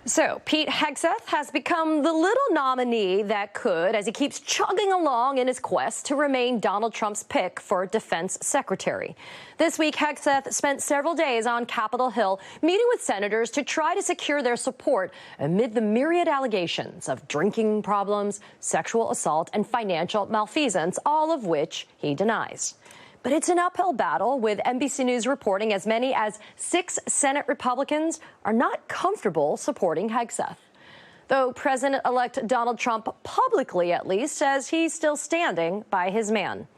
So Pete Hegseth has become the little nominee that could, as he keeps chugging along in his quest to remain Donald Trump's pick for defense secretary. This week, Hegseth spent several days on Capitol Hill meeting with senators to try to secure their support amid the myriad allegations of drinking problems, sexual assault, and financial malfeasance, all of which he denies. But it's an uphill battle, with NBC News reporting as many as 6 Senate Republicans are not comfortable supporting Hegseth. Though President-elect Donald Trump, publicly at least, says he's still standing by his man.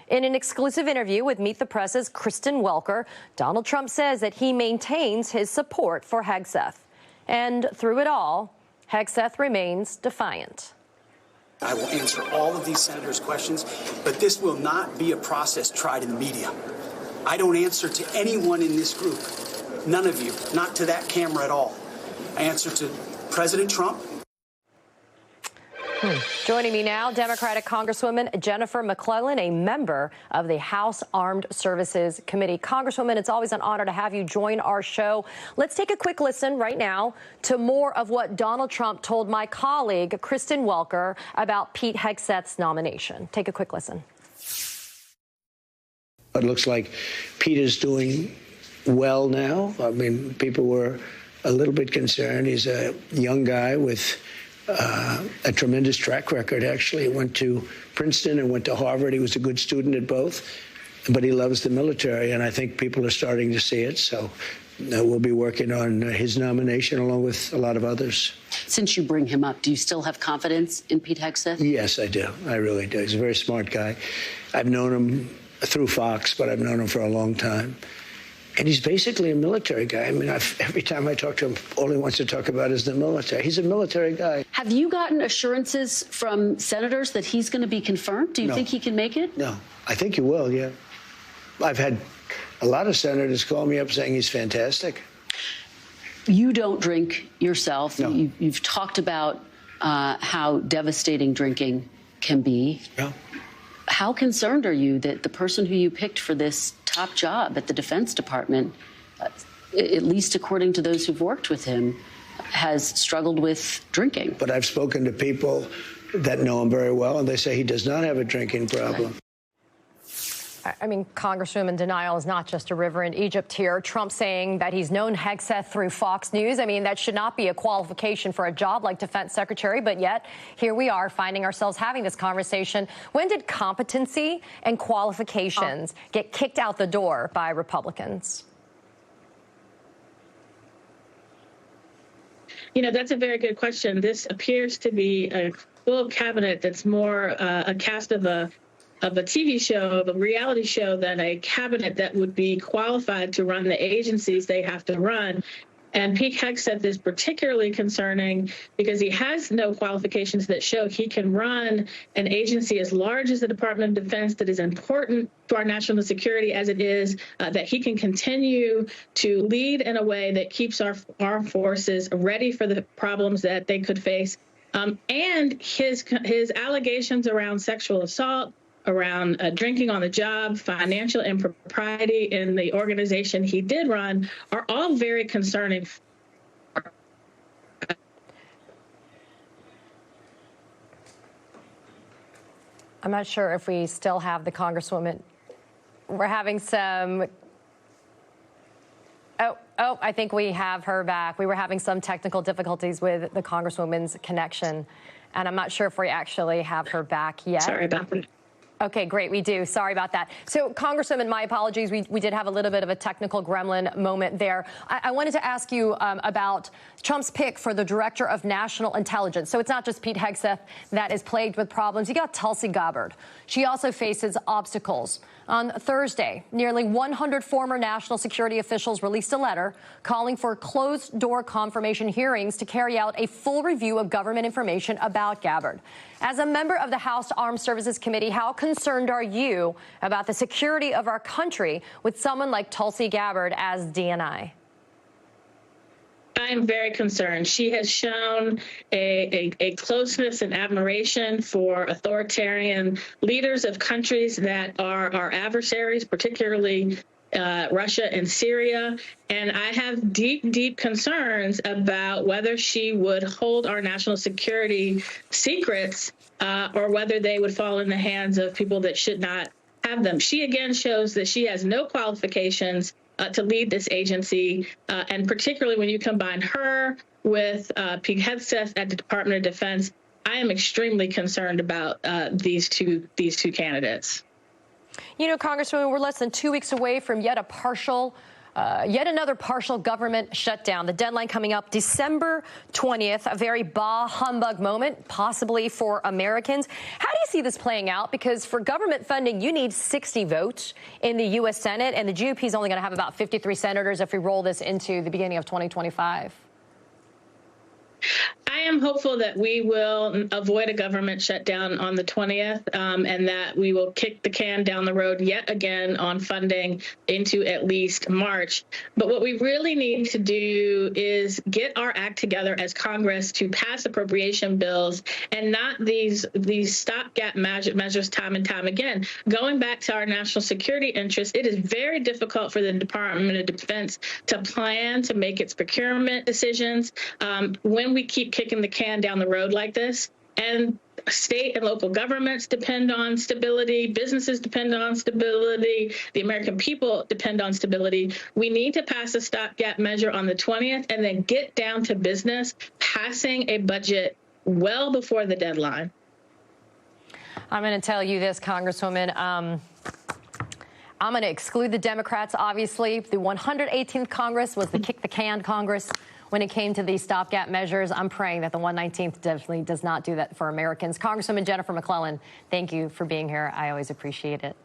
In an exclusive interview with Meet the Press's Kristen Welker, Donald Trump says that he maintains his support for Hegseth. And through it all, Hegseth remains defiant. I will answer all of these senators' questions, but this will not be a process tried in the media. I don't answer to anyone in this group, none of you, not to that camera at all. I answer to President Trump. Joining me now, Democratic Congresswoman Jennifer McClellan, a member of the House Armed Services Committee. Congresswoman, it's always an honor to have you join our show. Let's take a quick listen right now to more of what Donald Trump told my colleague, Kristen Welker, about Pete Hegseth's nomination. Take a quick listen. It looks like Pete is doing well now. I mean, people were a little bit concerned. He's a young guy with a tremendous track record, actually. He went to Princeton and went to Harvard. He was a good student at both, but he loves the military, and I think people are starting to see it. So we'll be working on his nomination along with a lot of others. Since you bring him up, do you still have confidence in Pete Hegseth? Yes, I do. I really do. He's a very smart guy. I've known him through Fox, but I've known him for a long time. And he's basically a military guy. I mean, every time I talk to him, all he wants to talk about is the military. He's a military guy. Have you gotten assurances from senators that he's going to be confirmed? Do you think he can make it? No. I think he will, yeah. I've had a lot of senators call me up saying he's fantastic. You don't drink yourself. No. You've talked about how devastating drinking can be. Yeah. How concerned are you that the person who you picked for this top job at the Defense Department, at least according to those who've worked with him, has struggled with drinking? But I've spoken to people that know him very well, and they say he does not have a drinking problem. Right. I mean, Congresswoman, denial is not just a river in Egypt here. Trump saying that he's known Hegseth through Fox News. I mean, that should not be a qualification for a job like defense secretary, but yet here we are finding ourselves having this conversation. When did competency and qualifications get kicked out the door by Republicans? You know, that's a very good question. This appears to be a full cabinet that's more a cast of a TV show, of a reality show, than a cabinet that would be qualified to run the agencies they have to run. And Pete Hegseth is particularly concerning because he has no qualifications that show he can run an agency as large as the Department of Defense that is important to our national security as it is, that he can continue to lead in a way that keeps our armed forces ready for the problems that they could face. And his allegations around sexual assault, around drinking on the job, financial impropriety in the organization he did run, are all very concerning. I'm not sure if we still have the Congresswoman. We're having some... Oh, I think we have her back. We were having some technical difficulties with the Congresswoman's connection, and I'm not sure if we actually have her back yet. Sorry about that. Okay, great. We do. Sorry about that. So, Congresswoman, my apologies. We did have a little bit of a technical gremlin moment there. I wanted to ask you about Trump's pick for the Director of National Intelligence. So it's not just Pete Hegseth that is plagued with problems. You got Tulsi Gabbard. She also faces obstacles. On Thursday, nearly 100 former national security officials released a letter calling for closed-door confirmation hearings to carry out a full review of government information about Gabbard. As a member of the House Armed Services Committee, how concerned are you about the security of our country with someone like Tulsi Gabbard as DNI? I'm very concerned. She has shown a closeness and admiration for authoritarian leaders of countries that are our adversaries, particularly Russia and Syria. And I have deep, deep concerns about whether she would hold our national security secrets or whether they would fall in the hands of people that should not have them. She again shows that she has no qualifications to lead this agency, and particularly when you combine her with Pete Hegseth at the Department of Defense, I am extremely concerned about these two candidates. You know, Congresswoman, we're less than 2 weeks away from yet another partial government shutdown. The deadline coming up December 20th, a very bah humbug moment, possibly for Americans. How do you see this playing out? Because for government funding, you need 60 votes in the U.S. Senate, and the GOP is only going to have about 53 senators if we roll this into the beginning of 2025. I am hopeful that we will avoid a government shutdown on the 20th and that we will kick the can down the road yet again on funding into at least March. But what we really need to do is get our act together as Congress to pass appropriation bills and not these stopgap measures time and time again. Going back to our national security interests, it is very difficult for the Department of Defense to plan to make its procurement decisions when we keep kicking the can down the road like this. And state and local governments depend on stability. Businesses depend on stability. The American people depend on stability. We need to pass a stopgap measure on the 20th and then get down to business, passing a budget well before the deadline. I'm going to tell you this, Congresswoman. I'm going to exclude the Democrats, obviously. The 118th Congress was the kick the can Congress. When it came to these stopgap measures, I'm praying that the 119th definitely does not do that for Americans. Congresswoman Jennifer McClellan, thank you for being here. I always appreciate it.